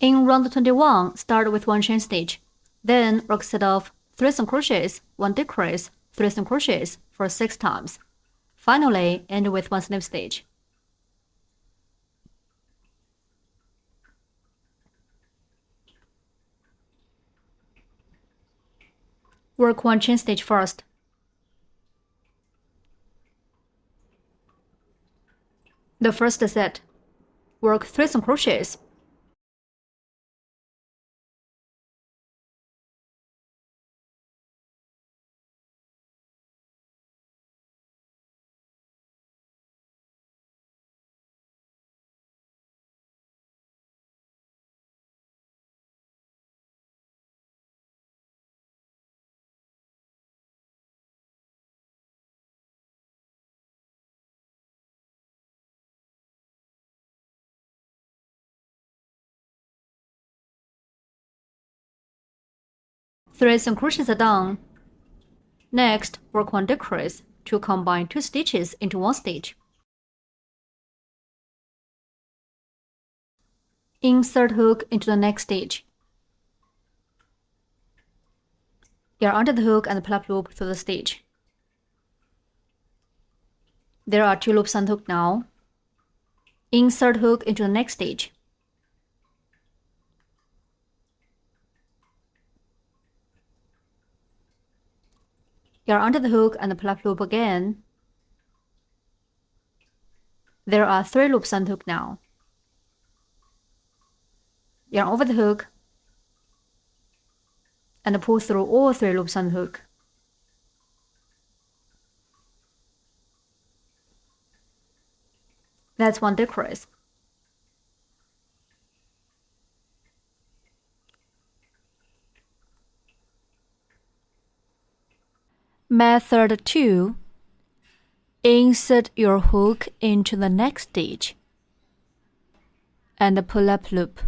In round 21, start with 1 chain stitch. Then work set of 3 single crochets, 1 decrease, 3 single crochets for 6 times. Finally, end with 1 slip stitch. Work 1 chain stitch first. The first set, work 3 single crochets. Three single crochets are done. Next, work 1 decrease to combine 2 stitches into 1 stitch. Insert hook into the next stitch. Yarn under the hook and pull up loop through the stitch. There are 2 loops on the hook now. Insert hook into the next stitch. Yarn under the hook and pull up loop again. There are 3 loops on the hook now. Yarn over the hook and pull through all 3 loops on the hook. That's 1 decrease. Method 2. Insert your hook into the next stitch and pull up loop.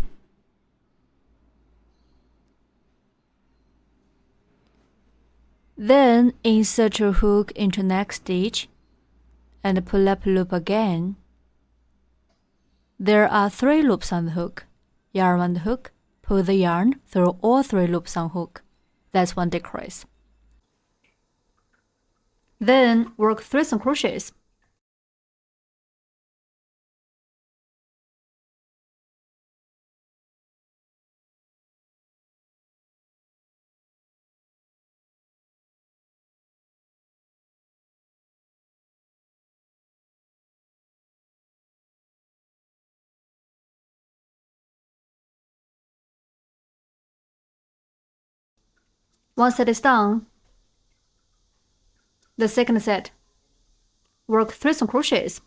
Then insert your hook into next stitch and pull up loop again. There are 3 loops on the hook. Yarn on the hook, pull the yarn through all 3 loops on hook. That's 1 decrease. Then work 3 single crochets. One set is done. The second set, work 3 single crochets.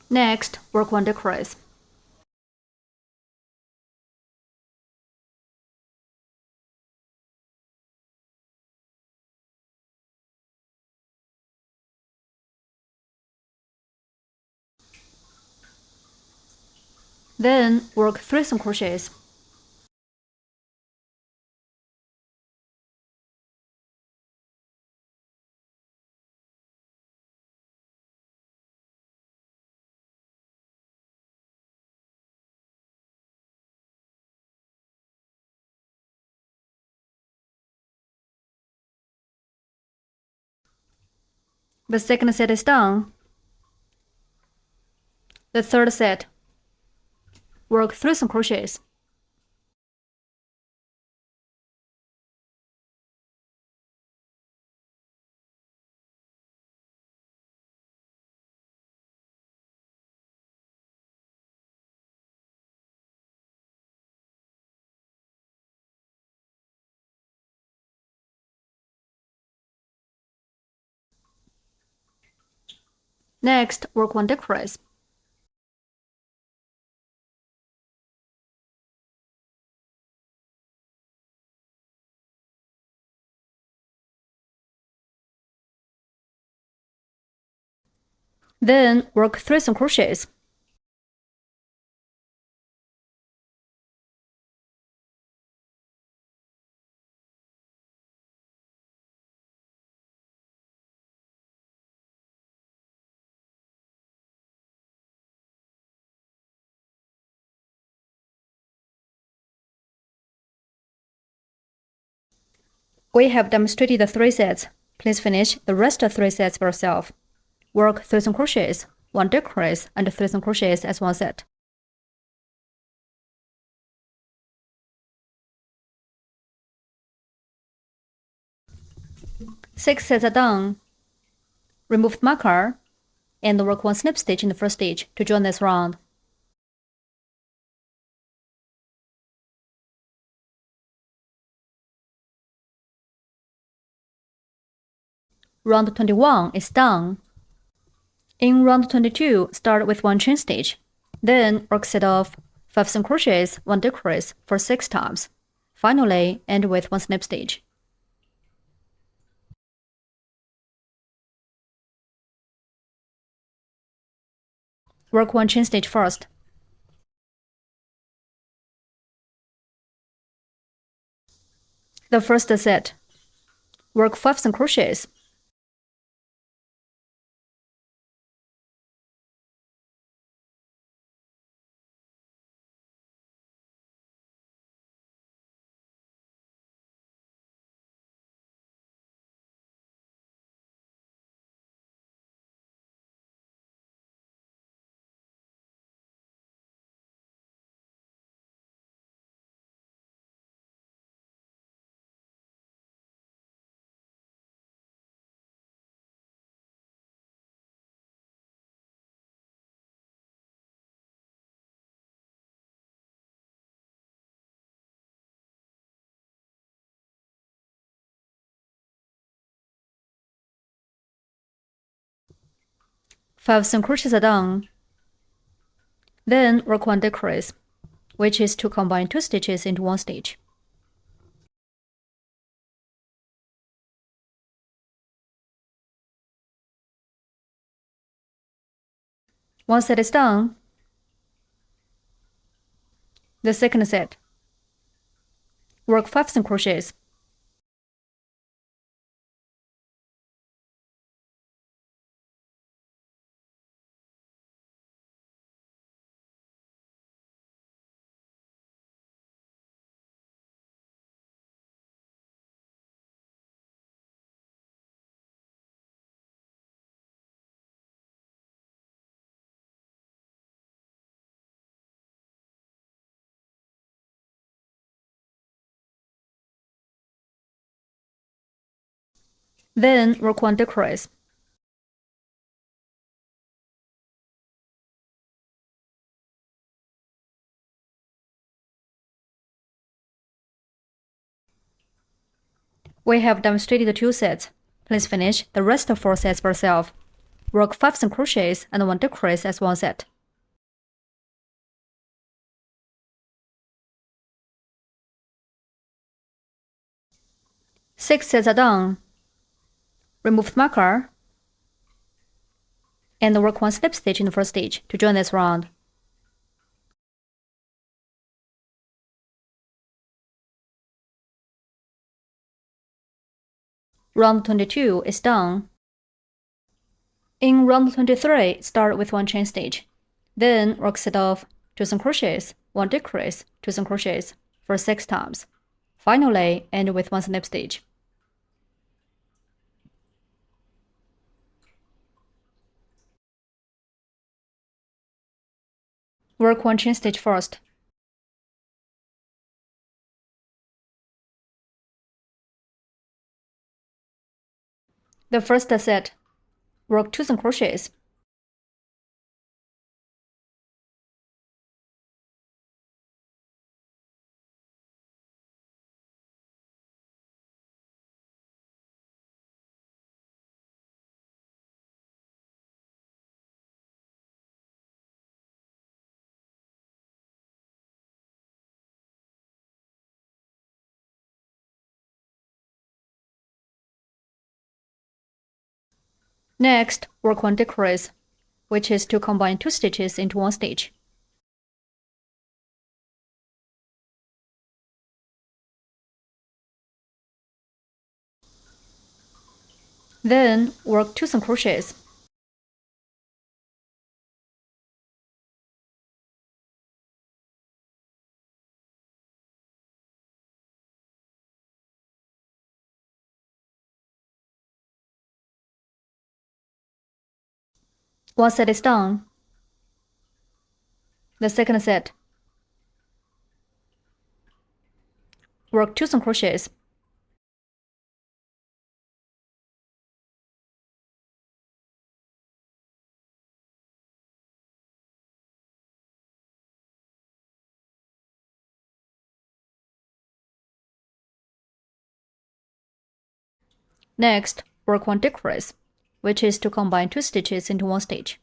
Next, work 1 decrease. Then work 3 single crochets. The second set is done. The third set, work 3 single crochets. Next, work 1 decrease. Then work 3 single crochets. We have demonstrated the 3 sets. Please finish the rest of 3 sets by yourself. Work 3 single crochets, 1 decrease, and 3 single crochets as one set. Six sets are done. Remove the marker and work 1 slip stitch in the first stitch to join this round. Round 21 is done. In round 22, start with 1 chain stitch. Then work set of 5 single crochets, 1 decrease for 6 times. Finally, end with 1 slip stitch. Work 1 chain stitch first. The first set. Work 5 single crochets. Five single crochets are done. Then work 1 decrease, which is to combine 2 stitches into 1 stitch. One set is done. The second set. Work 5 single crochets. Then work 1 decrease. We have demonstrated the 2 sets. Please finish the rest of 4 sets by yourself. Work 5 single crochets and 1 decrease as one set. Six sets are done. Remove the marker and work 1 slip stitch in the first stitch to join this round. Round 22 is done. In round 23, start with 1 chain stitch. Then work set of 2 single crochets, 1 decrease, 2 single crochets for 6 times. Finally, end with 1 slip stitch. Work 1 chain stitch first. The first set. Work 2 single crochets. Next, work 1 decrease. which is to combine 2 stitches into 1 stitch. Then work 2 single crochets. One set is done. The second set. Work 2 single crochets. Next, work 1 decrease, which is to combine 2 stitches into 1 stitch.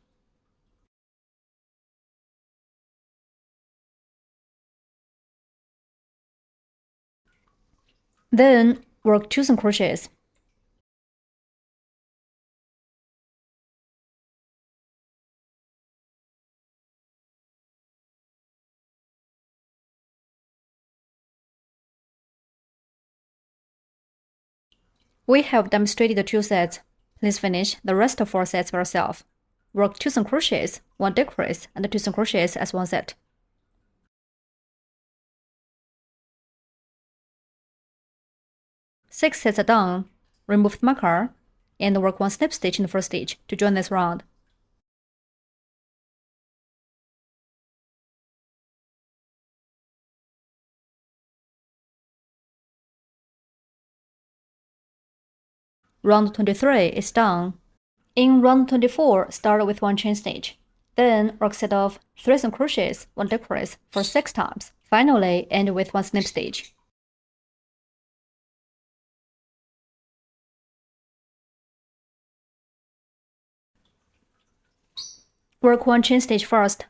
Then work 2 single crochets. We have demonstrated the 2 sets. Please finish the rest of 4 sets by yourself. Work 2 single crochets, 1 decrease, and 2 single crochets as 1 set. 6 sets are done. Remove the marker and work 1 slip stitch in the first stitch to join this round. Round 23 is done. In round 24, start with 1 chain stitch. Then work set of 3 single crochets, 1 decrease for 6 times. Finally, end with 1 snip stitch. Work 1 chain stitch first.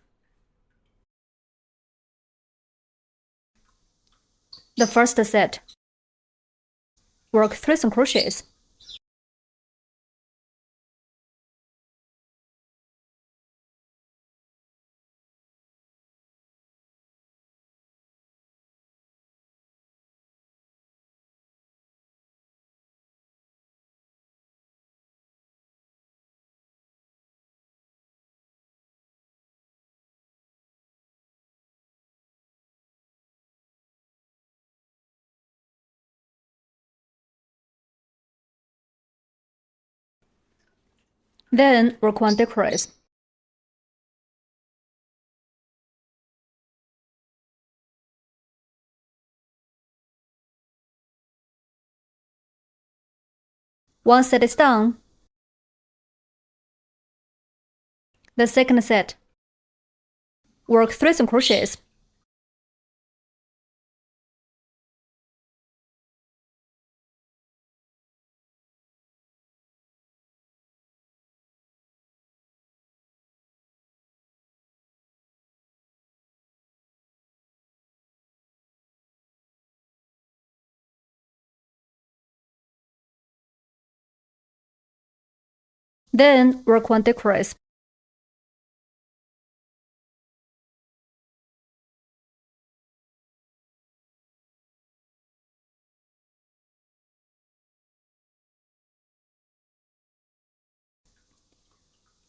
The first set. Work 3 single crochets. Then work 1 decrease. One set is done. The second set. Work 3 single crochets. Then work 1 decrease.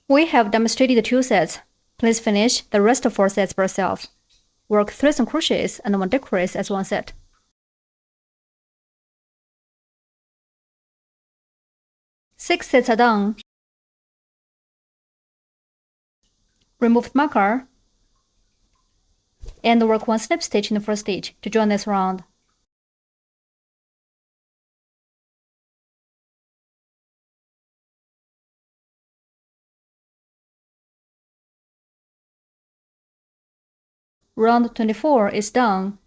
We have demonstrated the 2 sets. Please finish the rest of 4 sets by yourself. Work 3 single crochets and 1 decrease as 1 set. 6 sets are done. Remove the marker and work 1 slip stitch in the first stitch to join this round. Round 24 is done.